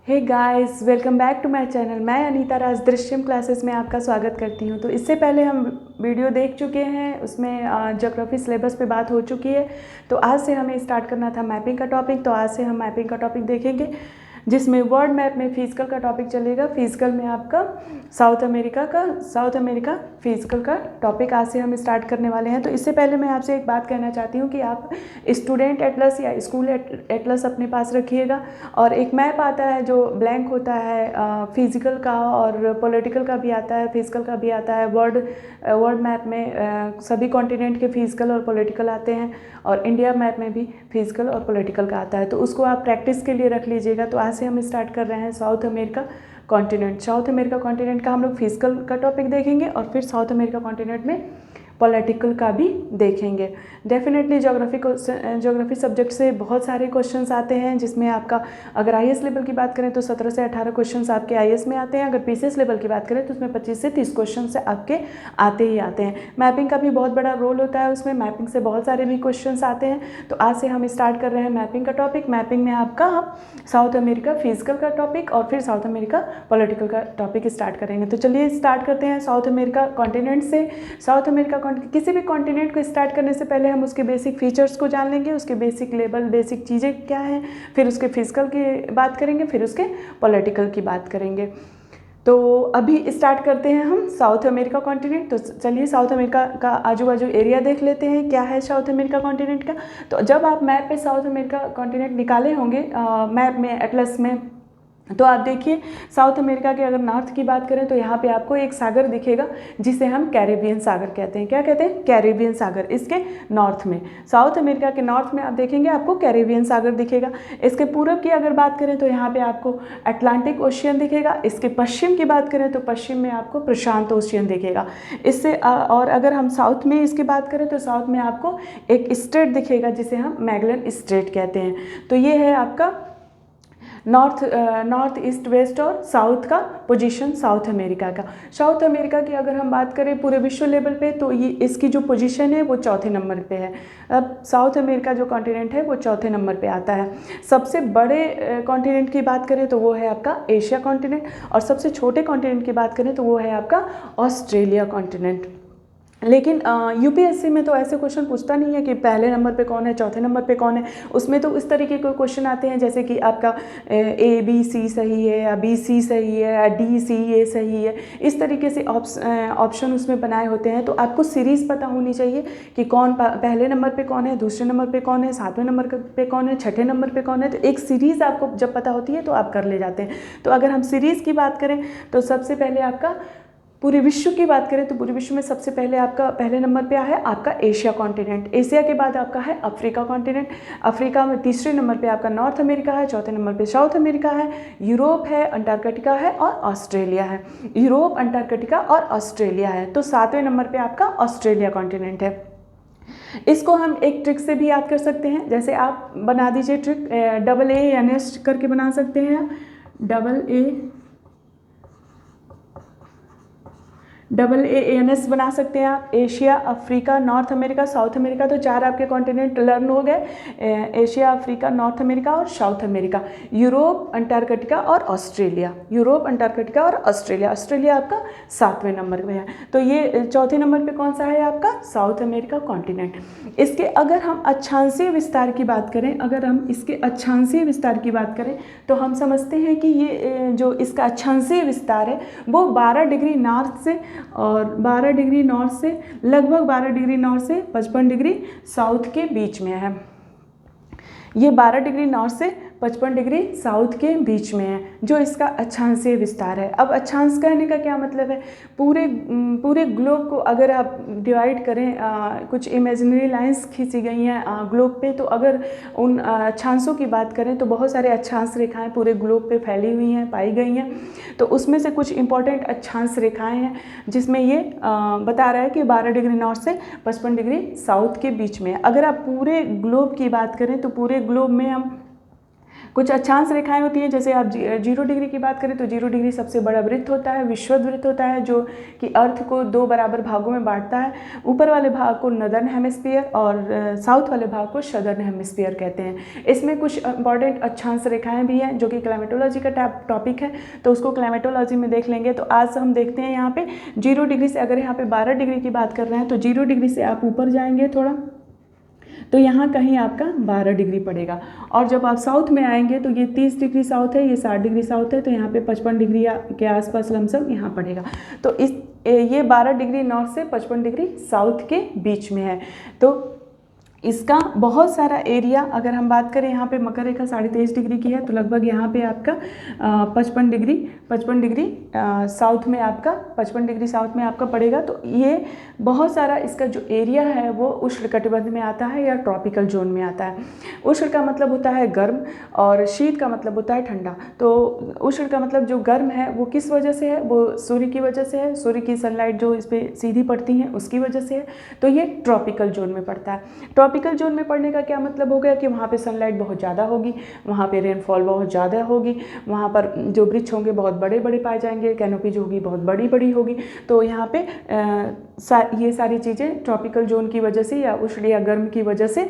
Hey guys, welcome back to my channel. मैं अनीता राज Drishyam classes में आपका स्वागत करती हूं। तो इससे पहले हम वीडियो देख चुके हैं, उसमें ज्योग्राफी सिलेबस पे बात हो चुकी है। तो आज से हमें स्टार्ट करना था मैपिंग का टॉपिक। तो आज से हम मैपिंग का टॉपिक देखेंगे, जिसमें वर्ल्ड मैप में फिजिकल का टॉपिक चलेगा। फिजिकल में आपका साउथ अमेरिका फिजिकल का टॉपिक आज से हम स्टार्ट करने वाले हैं। तो इससे पहले मैं आपसे एक बात कहना चाहती हूँ कि आप स्टूडेंट एटलस या स्कूल एटलस अपने पास रखिएगा। और एक मैप आता है जो ब्लैंक होता है, फिजिकल का और पॉलिटिकल का भी आता है, फिजिकल का भी आता है। वर्ल्ड मैप में सभी कॉन्टिनेंट के फिजिकल और पॉलिटिकल आते हैं, और इंडिया मैप में भी फिजिकल और पॉलिटिकल का आता है। तो उसको आप प्रैक्टिस के लिए रख लीजिएगा। तो आज से हम स्टार्ट कर रहे हैं साउथ अमेरिका कॉन्टिनेंट का हम लोग फिजिकल का टॉपिक देखेंगे, और फिर साउथ अमेरिका कॉन्टिनेंट में पॉलिटिकल का भी देखेंगे। डेफिनेटली ज्योग्राफी सब्जेक्ट से बहुत सारे क्वेश्चंस आते हैं, जिसमें आपका अगर आईएएस लेवल की बात करें तो 17 से 18 क्वेश्चंस आपके आईएएस में आते हैं। अगर पीसीएस लेवल की बात करें तो उसमें 25 से 30 क्वेश्चन से आपके आते ही आते हैं। मैपिंग का भी बहुत बड़ा रोल होता है उसमें, मैपिंग से बहुत सारे भी क्वेश्चन आते हैं। तो आज से हम स्टार्ट कर रहे हैं मैपिंग का टॉपिक। मैपिंग में आपका साउथ अमेरिका फिजिकल का टॉपिक और फिर साउथ अमेरिका पॉलिटिकल का टॉपिक स्टार्ट करेंगे। तो चलिए स्टार्ट करते हैं साउथ अमेरिका कॉन्टिनेंट से। साउथ अमेरिका किसी भी कॉन्टिनेंट को स्टार्ट करने से पहले हम उसके बेसिक फीचर्स को जान लेंगे, उसके बेसिक लेवल, बेसिक चीज़ें क्या हैं, फिर उसके फिजिकल की बात करेंगे, फिर उसके पॉलिटिकल की बात करेंगे। तो अभी स्टार्ट करते हैं हम साउथ अमेरिका कॉन्टिनेंट। तो चलिए साउथ अमेरिका का आजू बाजू एरिया देख लेते हैं, क्या है साउथ अमेरिका कॉन्टिनेंट का। तो जब आप मैप पे साउथ अमेरिका कॉन्टिनेंट निकाले होंगे मैप में, एटलस में, तो आप देखिए साउथ अमेरिका के अगर नॉर्थ की बात करें तो यहाँ पे आपको एक सागर दिखेगा, जिसे हम कैरेबियन सागर कहते हैं। क्या कहते हैं? कैरेबियन सागर। इसके नॉर्थ में, साउथ अमेरिका के नॉर्थ में आप देखेंगे आपको कैरेबियन सागर दिखेगा। इसके पूरब की अगर बात करें तो यहाँ पे आपको अटलांटिक ओशियन दिखेगा। इसके पश्चिम की बात करें तो पश्चिम में आपको प्रशांत ओशियन दिखेगा। इससे और अगर हम साउथ में इसकी बात करें तो साउथ में आपको एक स्टेट दिखेगा, जिसे हम मैगलन स्टेट कहते हैं। तो ये है आपका नॉर्थ ईस्ट वेस्ट और साउथ का पोजीशन साउथ अमेरिका का। साउथ अमेरिका की अगर हम बात करें पूरे विश्व लेवल पे, तो ये इसकी जो पोजीशन है वो चौथे नंबर पे है। अब साउथ अमेरिका जो कॉन्टिनेंट है वो चौथे नंबर पे आता है। सबसे बड़े कॉन्टिनेंट की बात करें तो वो है आपका एशिया कॉन्टिनेंट, और सबसे छोटे कॉन्टिनेंट की बात करें तो वो है आपका ऑस्ट्रेलिया कॉन्टिनेंट। लेकिन यूपीएससी में तो ऐसे क्वेश्चन पूछता नहीं है कि पहले नंबर पे कौन है, चौथे नंबर पे कौन है। उसमें तो इस तरीके के क्वेश्चन आते हैं जैसे कि आपका ए बी सी सही है, या बी सी सही है, या डी सी ए सही है। इस तरीके से ऑप्शन उसमें बनाए होते हैं। तो आपको सीरीज़ पता होनी चाहिए कि कौन पहले नंबर पे कौन है, दूसरे नंबर पे कौन है, सातवें नंबर पे कौन है, छठे नंबर पे कौन है। तो एक सीरीज़ आपको जब पता होती है तो आप कर ले जाते हैं। तो अगर हम सीरीज़ की बात करें तो सबसे पहले आपका पूरे विश्व की बात करें तो पूरे विश्व में सबसे पहले आपका पहले नंबर पे है आपका एशिया कॉन्टिनेंट। एशिया के बाद आपका है अफ्रीका कॉन्टिनेंट। अफ्रीका में तीसरे नंबर पे आपका नॉर्थ अमेरिका है, चौथे नंबर पे साउथ अमेरिका है, यूरोप है, अंटार्कटिका है और ऑस्ट्रेलिया है। यूरोप, अंटार्कटिका और ऑस्ट्रेलिया है। तो सातवें नंबर पे आपका ऑस्ट्रेलिया कॉन्टिनेंट है। इसको हम एक ट्रिक से भी याद कर सकते हैं। जैसे आप बना दीजिए ट्रिक, AA करके बना सकते हैं। AA बना सकते हैं आप। Asia, Africa, north America, south America. तो चार आपके कॉन्टिनेंट लर्न हो गए, एशिया, अफ्रीका, नॉर्थ अमेरिका और साउथ अमेरिका। यूरोप, अंटार्कटिका और ऑस्ट्रेलिया। यूरोप, अंटार्कटिका और ऑस्ट्रेलिया। ऑस्ट्रेलिया आपका सातवें नंबर पे है। तो ये चौथे नंबर पे कौन सा है आपका? South America continent. इसके अगर हम अक्षांशीय विस्तार की बात करें, तो हम समझते हैं कि ये जो इसका अक्षांशीय विस्तार है वो 12 डिग्री नॉर्थ से, और 12 डिग्री नॉर्थ से लगभग 12 डिग्री नॉर्थ से 55 डिग्री साउथ के बीच में है। ये 12 डिग्री नॉर्थ से 55 डिग्री साउथ के बीच में है, जो इसका अक्षांशीय विस्तार है। अब अक्षांश कहने का क्या मतलब है? पूरे ग्लोब को अगर आप डिवाइड करें, कुछ इमेजिनरी लाइंस खींची गई हैं ग्लोब पे, तो अगर उन अक्षांशों की बात करें तो बहुत सारे अक्षांश रेखाएं पूरे ग्लोब पे फैली हुई हैं, पाई गई हैं। तो उसमें से कुछ इंपॉर्टेंट अक्षांश रेखाएं हैं, जिसमें ये बता रहा है कि 12 डिग्री नॉर्थ से 55 डिग्री साउथ के बीच में। अगर आप पूरे ग्लोब की बात करें तो पूरे ग्लोब में हम कुछ अक्षांश रेखाएं होती हैं, जैसे आप 0 डिग्री की बात करें तो 0 डिग्री सबसे बड़ा वृत्त होता है, विषुवत वृत्त होता है, जो कि अर्थ को 2 बराबर भागों में बांटता है। ऊपर वाले भाग को नॉर्दर्न हेमिस्फीयर और साउथ वाले भाग को सदर्न हेमिस्फीयर कहते हैं। इसमें कुछ इंपॉर्टेंट अक्षांश रेखाएं भी हैं जो कि क्लाइमेटोलॉजी का टॉपिक है, तो उसको क्लाइमेटोलॉजी में देख लेंगे। तो आज हम देखते हैं यहाँ पे 0 डिग्री से, अगर यहाँ पे 12 डिग्री की बात कर रहे हैं तो 0 डिग्री से आप ऊपर जाएंगे थोड़ा तो यहाँ कहीं आपका 12 डिग्री पड़ेगा, और जब आप साउथ में आएंगे तो ये 30 डिग्री साउथ है, ये 60 डिग्री साउथ है, तो यहाँ पे 55 डिग्री के आसपास लमसम यहाँ पड़ेगा। तो ये 12 डिग्री नॉर्थ से 55 डिग्री साउथ के बीच में है। तो इसका बहुत सारा एरिया, अगर हम बात करें यहाँ पे मकर रेखा 23.5 डिग्री की है, तो लगभग यहाँ पे आपका 55 डिग्री साउथ में आपका 55 डिग्री साउथ में आपका पड़ेगा। तो ये बहुत सारा इसका जो एरिया है वो उष्णकटिबंध में आता है या ट्रॉपिकल जोन में आता है। उष्ण का मतलब होता है गर्म और शीत का मतलब होता है ठंडा। तो उष्ण का मतलब जो गर्म है वो किस वजह से है, वो सूर्य की वजह से है, सूर्य की सनलाइट जो इस पर सीधी पड़ती है उसकी वजह से है। तो ये ट्रॉपिकल जोन में पड़ता है। ट्रॉपिकल जोन में पड़ने का क्या मतलब हो गया कि वहाँ पे सनलाइट बहुत ज़्यादा होगी, वहाँ पे रेनफॉल बहुत ज़्यादा होगी, वहाँ पर जो वृक्ष होंगे बहुत बड़े बड़े पाए जाएंगे, कैनोपी जो होगी बहुत बड़ी बड़ी होगी। तो यहाँ पे ये सारी चीज़ें ट्रॉपिकल जोन की वजह से या उष्ण या गर्म की वजह से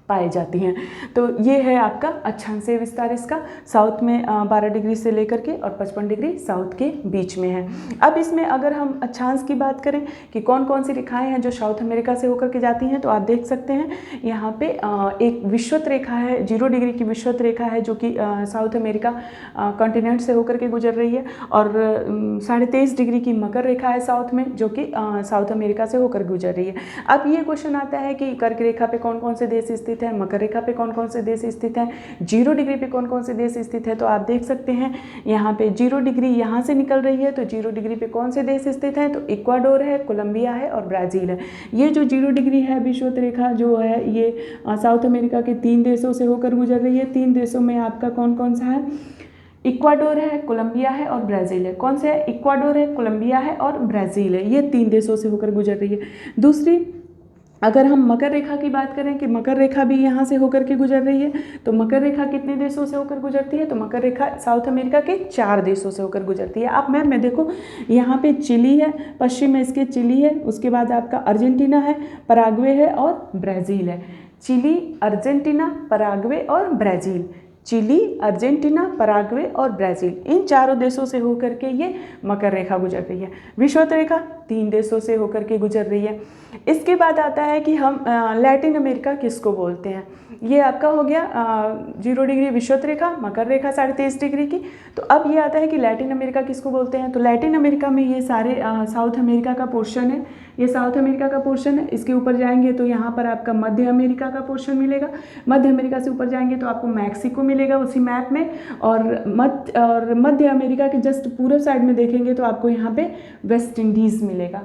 पाई जाती हैं। तो ये है आपका अक्षांशीय विस्तार इसका, साउथ में 12 डिग्री से लेकर के और 55 डिग्री साउथ के बीच में है। अब इसमें अगर हम अक्षांश की बात करें कि कौन कौन सी रेखाएं हैं जो साउथ अमेरिका से होकर के जाती हैं, तो आप देख सकते हैं यहाँ पे एक विषुवत रेखा है, 0 डिग्री की विषुवत रेखा है जो कि साउथ अमेरिका कॉन्टिनेंट से होकर के गुजर रही है, और 23.5 डिग्री की मकर रेखा है साउथ में जो कि साउथ अमेरिका से होकर गुजर रही है। अब ये क्वेश्चन आता है कि कर्क रेखा पे कौन कौन से देश स्थित है, मकर रेखा पे कौन कौन से देश स्थित हैं, 0 डिग्री पे कौन कौन से देश स्थित है। तो आप देख सकते हैं यहाँ पे 0 डिग्री यहाँ से निकल रही है, तो 0 डिग्री पे कौन से देश स्थित हैं, तो इक्वाडोर है, कोलंबिया है और ब्राज़ील है। ये जो 0 डिग्री है विषुवत रेखा जो है ये साउथ अमेरिका के 3 देशों से होकर गुजर रही है। 3 देशों में आपका कौन कौन सा है, इक्वाडोर है, कोलंबिया है और ब्राज़ील है। कौन से है, इक्वाडोर है, कोलंबिया है और ब्राज़ील है, ये 3 देशों से होकर गुजर रही है। दूसरी अगर हम मकर रेखा की बात करें कि मकर रेखा भी यहाँ से होकर के गुजर रही है, तो मकर रेखा कितने देशों से होकर गुजरती है, तो मकर रेखा साउथ अमेरिका के 4 देशों से होकर गुजरती है। आप मैप में देखो यहाँ पे चिली है, पश्चिम में इसके चिली है, उसके बाद आपका अर्जेंटीना है, पराग्वे है और ब्राज़ील है। चिली, अर्जेंटीना, पराग्वे और ब्राज़ील, चिली, अर्जेंटीना, पराग्वे और ब्राज़ील, इन 4 देशों से होकर के ये मकर रेखा गुजर रही है। विषुवत रेखा 3 देशों से होकर के गुजर रही है। इसके बाद आता है कि हम लैटिन अमेरिका किसको बोलते हैं। ये आपका हो गया 0 डिग्री विषुवत रेखा, मकर रेखा 23.5 डिग्री की। तो अब ये आता है कि लैटिन अमेरिका किसको बोलते हैं। तो लैटिन अमेरिका में ये सारे साउथ अमेरिका का पोर्शन है, ये साउथ अमेरिका का पोर्शन है। इसके ऊपर जाएंगे तो यहाँ पर आपका मध्य अमेरिका का पोर्शन मिलेगा, मध्य अमेरिका से ऊपर जाएंगे तो आपको मैक्सिको मिलेगा उसी मैप में, और मध्य अमेरिका के जस्ट पूर्व साइड में देखेंगे तो आपको यहाँ पे वेस्ट इंडीज़ मिलेगा।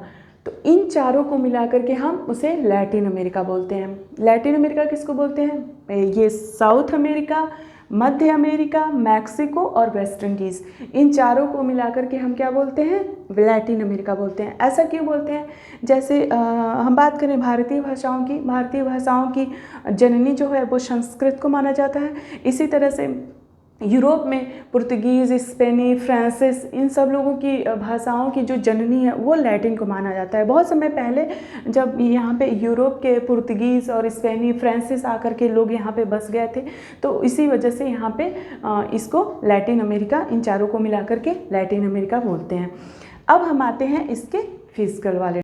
तो इन चारों को मिलाकर के हम उसे लैटिन अमेरिका बोलते हैं। लैटिन अमेरिका किसको बोलते हैं, ये साउथ अमेरिका, मध्य अमेरिका, मैक्सिको और वेस्ट इंडीज़, इन चारों को मिलाकर के हम क्या बोलते हैं, लैटिन अमेरिका बोलते हैं। ऐसा क्यों बोलते हैं, जैसे हम बात करें भारतीय भाषाओं की, भारतीय भाषाओं की जननी जो है वो संस्कृत को माना जाता है। इसी तरह से यूरोप में पुर्तगीज़, स्पेनी, फ्रांसीस, इन सब लोगों की भाषाओं की जो जननी है वो लैटिन को माना जाता है। बहुत समय पहले जब यहाँ पे यूरोप के पुर्तगीज़ और स्पेनी, फ्रांसीस आकर के लोग यहाँ पे बस गए थे, तो इसी वजह से यहाँ पे इसको लैटिन अमेरिका, इन चारों को मिलाकर के लैटिन अमेरिका बोलते हैं। अब हम आते हैं इसके फिजिकल वाले